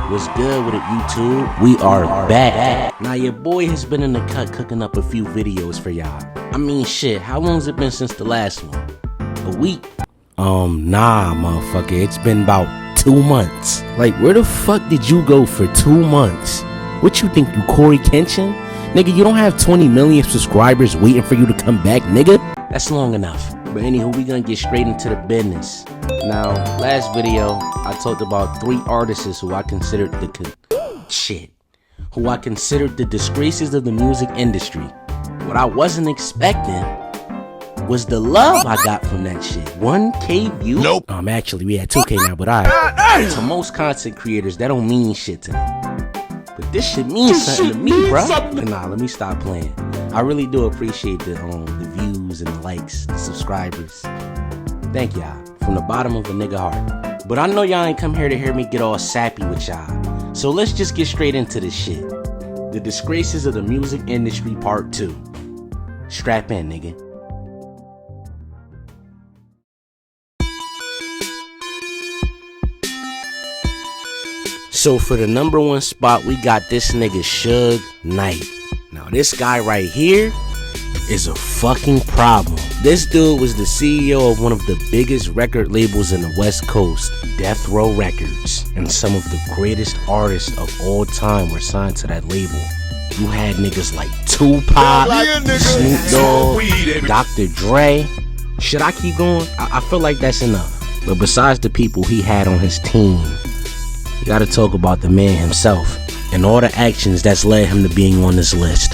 What's good with it, YouTube? We are back. Now your boy has been in the cut cooking up a few videos for y'all. I mean shit, how long's it been since the last one? A week? Nah, motherfucker, it's been about 2 months. Like, where the fuck did you go for 2 months? What you think, you Corey Kenshin? Nigga, you don't have 20 million subscribers waiting for you to come back, nigga? That's long enough. But anywho, we gonna get straight into the business. Now, last video, I talked about 3 artists who I considered the disgraces of the music industry. What I wasn't expecting was the love I got from that shit. 1K views? Nope. Actually, we had 2K now, but to most content creators, that don't mean shit to me. But this shit means something to me, bro. Nah, let me stop playing. I really do appreciate the views and the likes, the subscribers. Thank y'all from the bottom of a nigga heart. But I know y'all ain't come here to hear me get all sappy with y'all. So let's just get straight into this shit. The Disgraces of the Music Industry Part 2. Strap in, nigga. So for the number 1 spot, we got this nigga Suge Knight. Now this guy right here is a fucking problem. This dude was the CEO of one of the biggest record labels in the West Coast, Death Row Records, and some of the greatest artists of all time were signed to that label. You had niggas like Tupac, Snoop Dogg, Dr. Dre. Should I keep going? I feel like that's enough. But besides the people he had on his team, you gotta talk about the man himself and all the actions that's led him to being on this list.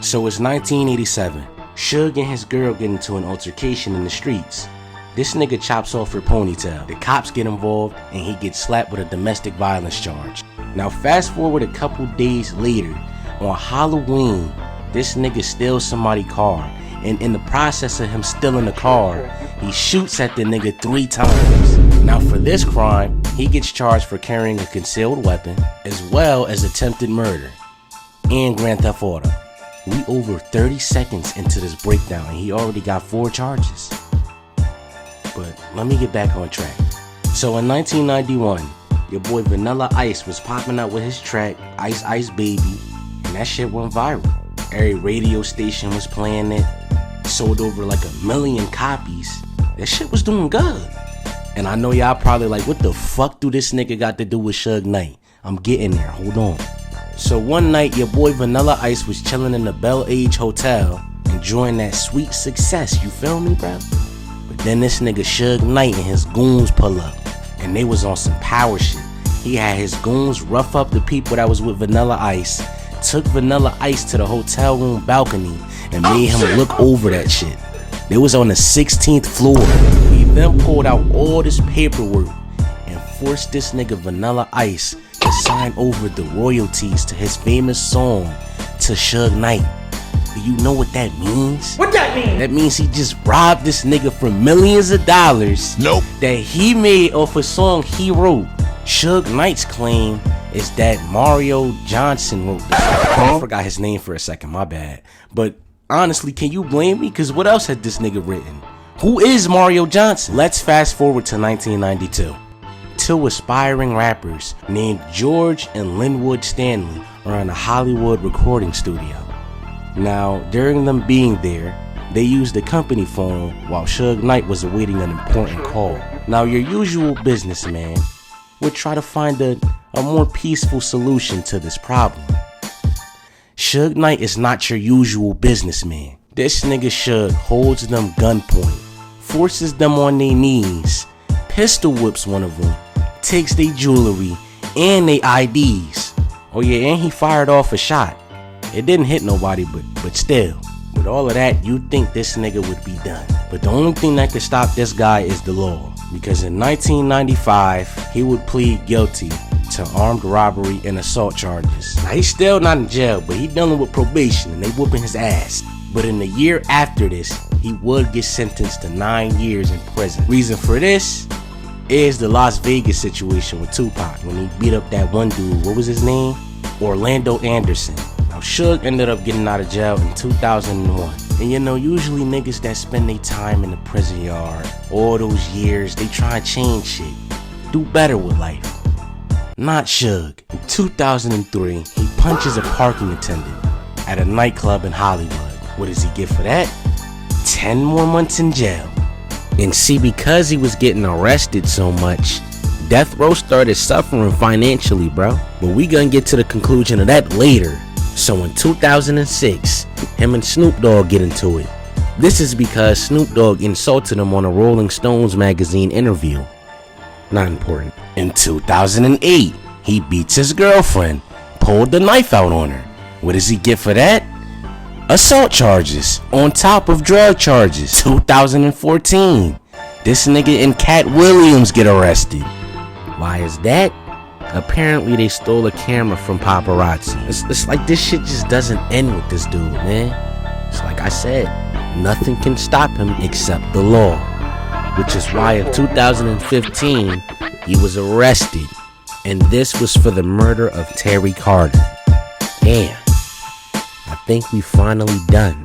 So it's 1987. Suge and his girl get into an altercation in the streets. This nigga chops off her ponytail. The cops get involved and he gets slapped with a domestic violence charge. Now fast forward a couple days later, on Halloween, this nigga steals somebody's car. And in the process of him stealing the car, he shoots at the nigga 3 times. Now for this crime, he gets charged for carrying a concealed weapon, as well as attempted murder and Grand Theft Auto. We over 30 seconds into this breakdown and he already got 4 charges. But let me get back on track. So in 1991, your boy Vanilla Ice was popping out with his track, Ice Ice Baby, and that shit went viral. Every radio station was playing it. Sold over like 1 million copies. That shit was doing good. And I know y'all probably like, what the fuck do this nigga got to do with Suge Knight? I'm getting there, hold on. So one night your boy Vanilla Ice was chilling in the Bel Age Hotel, enjoying that sweet success, you feel me, bro? But then this nigga Suge Knight and his goons pull up, and they was on some power shit. He had his goons rough up the people that was with Vanilla Ice, took Vanilla Ice to the hotel room balcony and made him look over that shit. They was on the 16th floor. He then pulled out all this paperwork and forced this nigga Vanilla Ice to sign over the royalties to his famous song to Suge Knight. Do you know what that means? What that mean? That means he just robbed this nigga for millions of dollars that he made off a song he wrote. Suge Knight's claim is that Mario Johnson wrote this. I forgot his name for a second, my bad. But honestly, can you blame me? Cause what else had this nigga written? Who is Mario Johnson? Let's fast forward to 1992. 2 aspiring rappers named George and Linwood Stanley are in a Hollywood recording studio. Now, during them being there, they used the company phone while Suge Knight was awaiting an important call. Now, your usual businessman would try to find a more peaceful solution to this problem. Suge Knight is not your usual businessman. This nigga Suge holds them gunpoint, forces them on their knees, pistol whips one of them, takes their jewelry and their IDs. Oh yeah, and he fired off a shot. It didn't hit nobody, but still. With all of that, you'd think this nigga would be done. But the only thing that could stop this guy is the law. Because in 1995, he would plead guilty to armed robbery and assault charges. Now he's still not in jail, but he dealing with probation and they whooping his ass. But in the year after this, he would get sentenced to 9 years in prison. Reason for this is the Las Vegas situation with Tupac when he beat up that one dude, what was his name? Orlando Anderson. Now Suge ended up getting out of jail in 2001. And you know, usually niggas that spend their time in the prison yard, all those years, they try and change shit, do better with life. Not Suge. In 2003, he punches a parking attendant at a nightclub in Hollywood. What does he get for that? 10 more months in jail. And see, because he was getting arrested so much, Death Row started suffering financially, bro. But we gonna get to the conclusion of that later. So in 2006, him and Snoop Dogg get into it. This is because Snoop Dogg insulted him on a Rolling Stones magazine interview. Not important. In 2008, he beats his girlfriend, pulled the knife out on her. What does he get for that? Assault charges on top of drug charges. 2014, this nigga and Cat Williams get arrested. Why is that? Apparently they stole a camera from paparazzi. It's like this shit just doesn't end with this dude, man. It's like I said, nothing can stop him except the law. Which is why in 2015, he was arrested. And this was for the murder of Terry Carter. Damn, I think we finally done.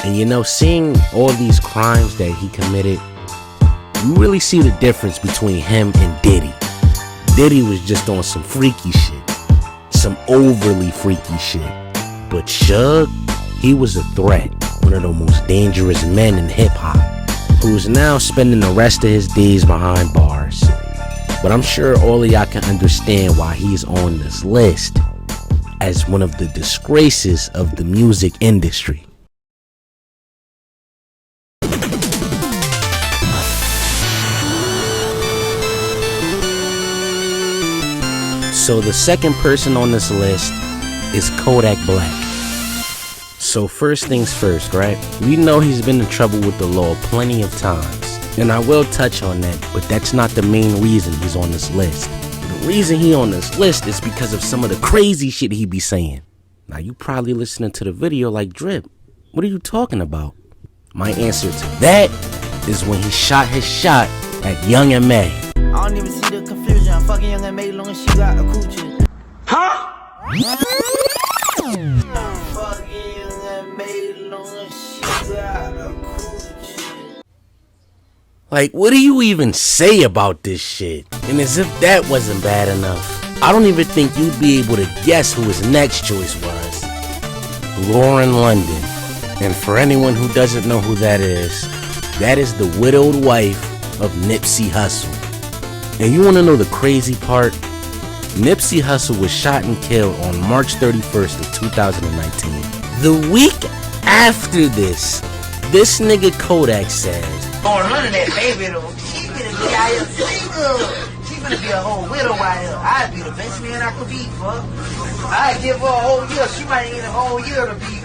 And you know, seeing all these crimes that he committed, you really see the difference between him and Diddy. Diddy was just on some freaky shit, some overly freaky shit. But Suge, he was a threat, one of the most dangerous men in hip hop, who is now spending the rest of his days behind bars. But I'm sure all of y'all can understand why he's on this list as one of the disgraces of the music industry. So the second person on this list is Kodak Black. So first things first, right? We know he's been in trouble with the law plenty of times. And I will touch on that, but that's not the main reason he's on this list. The reason he on this list is because of some of the crazy shit he be saying. Now you probably listening to the video like, Drip, what are you talking about? My answer to that is when he shot his shot at Young M.A. I don't even see the confusion. I'm fucking Young M.A. long as she got a coochie. Huh? Fucking Young M.A. long as she got a coochie. Like, what do you even say about this shit? And as if that wasn't bad enough, I don't even think you'd be able to guess who his next choice was. Lauren London. And for anyone who doesn't know who that is the widowed wife of Nipsey Hussle. And you want to know the crazy part? Nipsey Hussle was shot and killed on March 31st of 2019. The week after this nigga Kodak says, Oh, none of that baby though. She finna be out here single. She finna be a whole widow out here. I'd be the best man I could be, fuck. I'd give her a whole year. She might need a whole year to be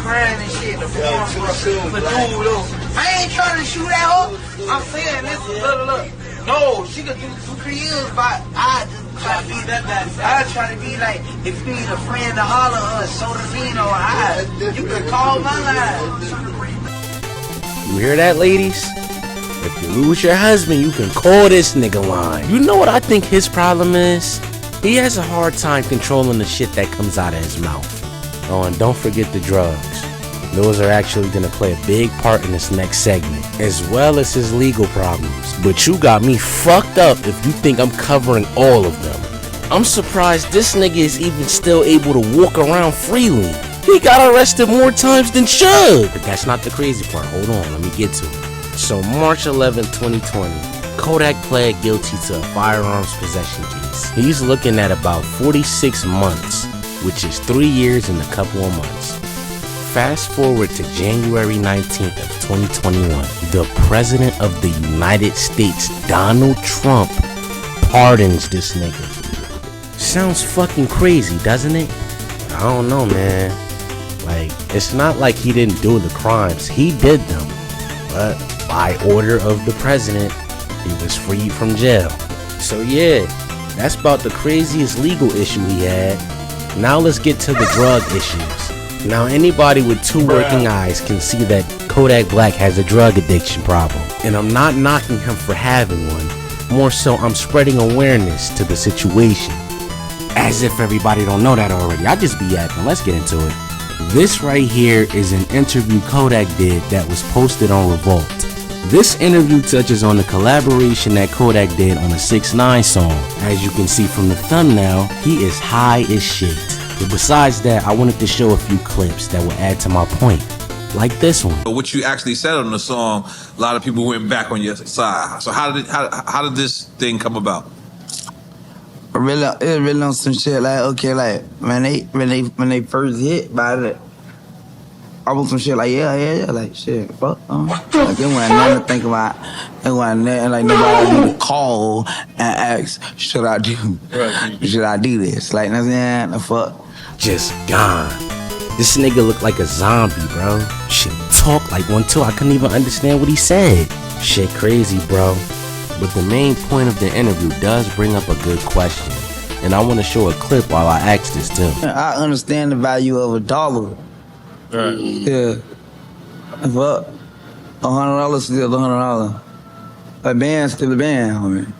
crying and shit. For dude though. I ain't trying to shoot at her. I'm saying this, look. No, she could do 2-3 years, but I just try to be I try to be like, if you need a friend to holler or show the lean or you can call my line. You hear that, ladies? If you lose your husband, you can call this nigga line. You know what I think his problem is? He has a hard time controlling the shit that comes out of his mouth. Oh, and don't forget the drugs. Those are actually gonna play a big part in this next segment, as well as his legal problems. But you got me fucked up if you think I'm covering all of them. I'm surprised this nigga is even still able to walk around freely. He got arrested more times than Suge. But that's not the crazy part. Hold on, let me get to it. So March 11, 2020, Kodak pled guilty to a firearms possession case. He's looking at about 46 months, which is 3 years and a couple of months. Fast forward to January 19th of 2021. The President of the United States, Donald Trump, pardons this nigga. Sounds fucking crazy, doesn't it? I don't know, man. Like, it's not like he didn't do the crimes. He did them. But by order of the president, he was freed from jail. So yeah, that's about the craziest legal issue he had. Now let's get to the drug issues. Now anybody with two working eyes can see that Kodak Black has a drug addiction problem. And I'm not knocking him for having one. More so, I'm spreading awareness to the situation. As if everybody don't know that already. I just be yapping. Let's get into it. This right here is an interview Kodak did that was posted on Revolt. This interview touches on the collaboration that Kodak did on a 6ix9ine song. As you can see from the thumbnail, he is high as shit. But besides that, I wanted to show a few clips that will add to my point. Like this one. What you actually said on the song, a lot of people went back on your side. So how did this thing come about? It was really on some shit like, okay, like when they first hit by it, I was some shit like yeah, like shit, fuck. Like it wasn't nothing to think about. It wasn't nothing like nobody to call and ask, should I do this? Like, you know what I'm saying? The fuck. Just gone. This nigga looked like a zombie, bro. Shit, talk like one too. I couldn't even understand what he said. Shit crazy, bro. But the main point of the interview does bring up a good question. And I want to show a clip while I ask this too. I understand the value of $1. Right. Yeah. Fuck. $100 still $100. A band still a band, homie.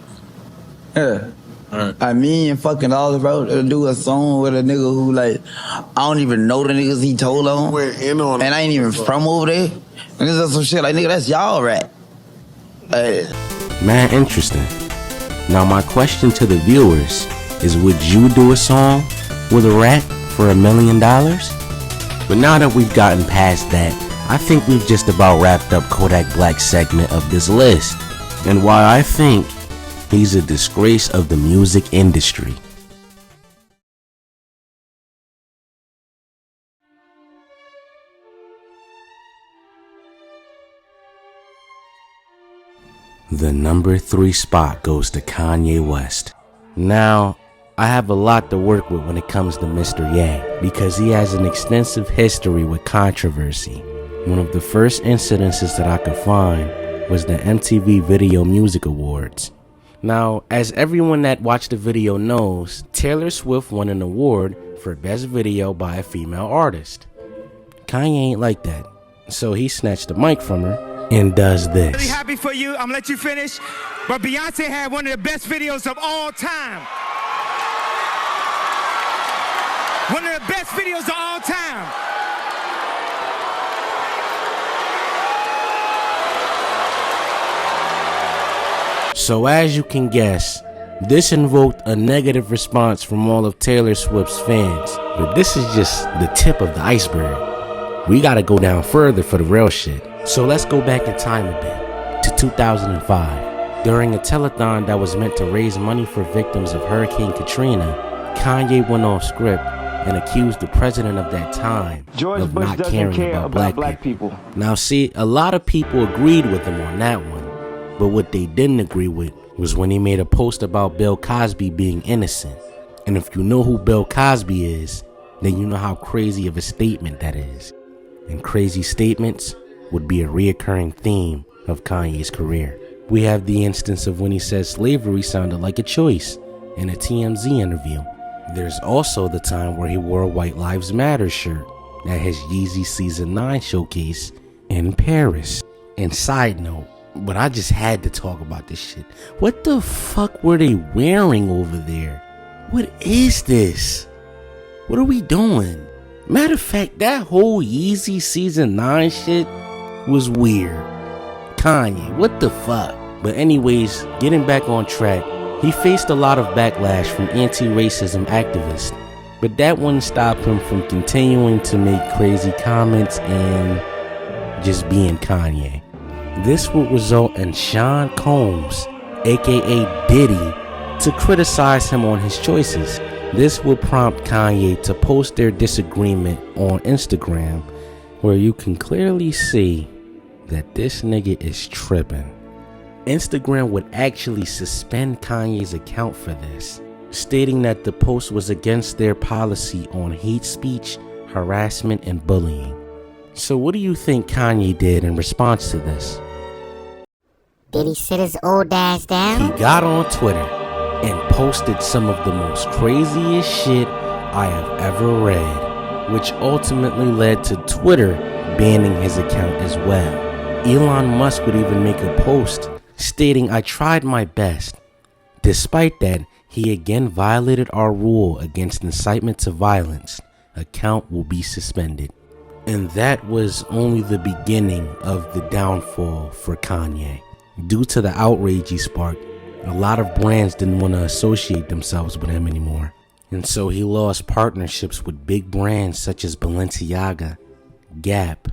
Yeah. Right. $1 million fucking dollars, bro, to do a song with a nigga who, like, I don't even know the niggas he told on. Went in on and I ain't even from over there. And this is some shit like, nigga, that's y'all rap. Man, interesting. Now my question to the viewers is, would you do a song with a rap for $1 million? But now that we've gotten past that, I think we've just about wrapped up Kodak Black's segment of this list, and why I think he's a disgrace of the music industry. The number 3 spot goes to Kanye West. Now, I have a lot to work with when it comes to Mr. Ye, because he has an extensive history with controversy. One of the first incidences that I could find was the MTV Video Music Awards. Now, as everyone that watched the video knows, Taylor Swift won an award for Best Video by a female artist. Kanye ain't like that, so he snatched the mic from her and does this. Really happy for you. I'm gonna let you finish. But Beyonce had one of the best videos of all time. One of the best videos of all time. So as you can guess, this invoked a negative response from all of Taylor Swift's fans. But this is just the tip of the iceberg. We gotta go down further for the real shit. So let's go back in time a bit, to 2005. During a telethon that was meant to raise money for victims of Hurricane Katrina, Kanye went off script and accused the president of that time of not caring about black people. Now see, a lot of people agreed with him on that one, but what they didn't agree with was when he made a post about Bill Cosby being innocent. And if you know who Bill Cosby is, then you know how crazy of a statement that is. And crazy statements would be a reoccurring theme of Kanye's career. We have the instance of when he said slavery sounded like a choice in a TMZ interview. There's also the time where he wore a White Lives Matter shirt at his Yeezy Season 9 showcase in Paris. And side note, but I just had to talk about this shit. What the fuck were they wearing over there? What is this? What are we doing? Matter of fact, that whole Yeezy Season 9 shit was weird. Kanye, what the fuck? But anyways, getting back on track, he faced a lot of backlash from anti-racism activists, but that wouldn't stop him from continuing to make crazy comments and just being Kanye. This would result in Sean Combs, aka Diddy, to criticize him on his choices. This would prompt Kanye to post their disagreement on Instagram, where you can clearly see that this nigga is tripping. Instagram would actually suspend Kanye's account for this, stating that the post was against their policy on hate speech, harassment, and bullying. So what do you think Kanye did in response to this? Did he sit his old ass down? He got on Twitter and posted some of the most craziest shit I have ever read, which ultimately led to Twitter banning his account as well. Elon Musk would even make a post stating, "I tried my best." Despite that, he again violated our rule against incitement to violence, account will be suspended. And that was only the beginning of the downfall for Kanye. Due to the outrage he sparked, a lot of brands didn't want to associate themselves with him anymore. And so he lost partnerships with big brands such as Balenciaga, Gap,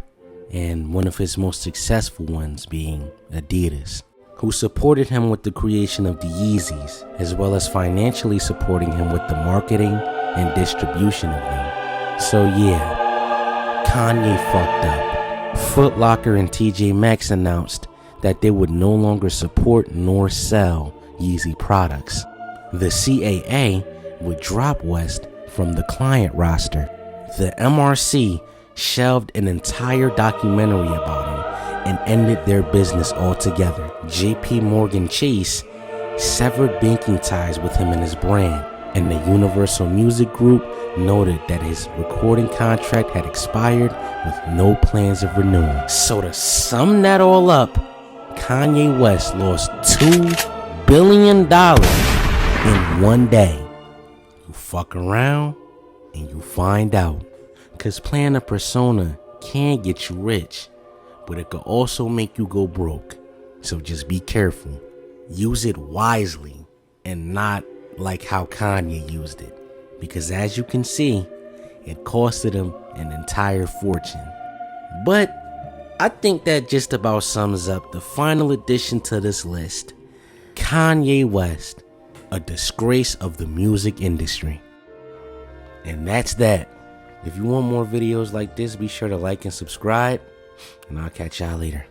and one of his most successful ones being Adidas, who supported him with the creation of the Yeezys, as well as financially supporting him with the marketing and distribution of them. So yeah, Kanye fucked up. Foot Locker and TJ Maxx announced that they would no longer support nor sell Yeezy products. The CAA would drop West from the client roster. The MRC shelved an entire documentary about him and ended their business altogether. JP Morgan Chase severed banking ties with him and his brand, and the Universal Music Group noted that his recording contract had expired with no plans of renewing. So to sum that all up, Kanye West lost $2 billion in one day. You fuck around and you find out. Cause playing a persona can get you rich, but it could also make you go broke. So just be careful. Use it wisely and not like how Kanye used it. Because as you can see, it costed him an entire fortune. But I think that just about sums up the final addition to this list. Kanye West, a disgrace of the music industry. And that's that. If you want more videos like this, be sure to like and subscribe, and I'll catch y'all later.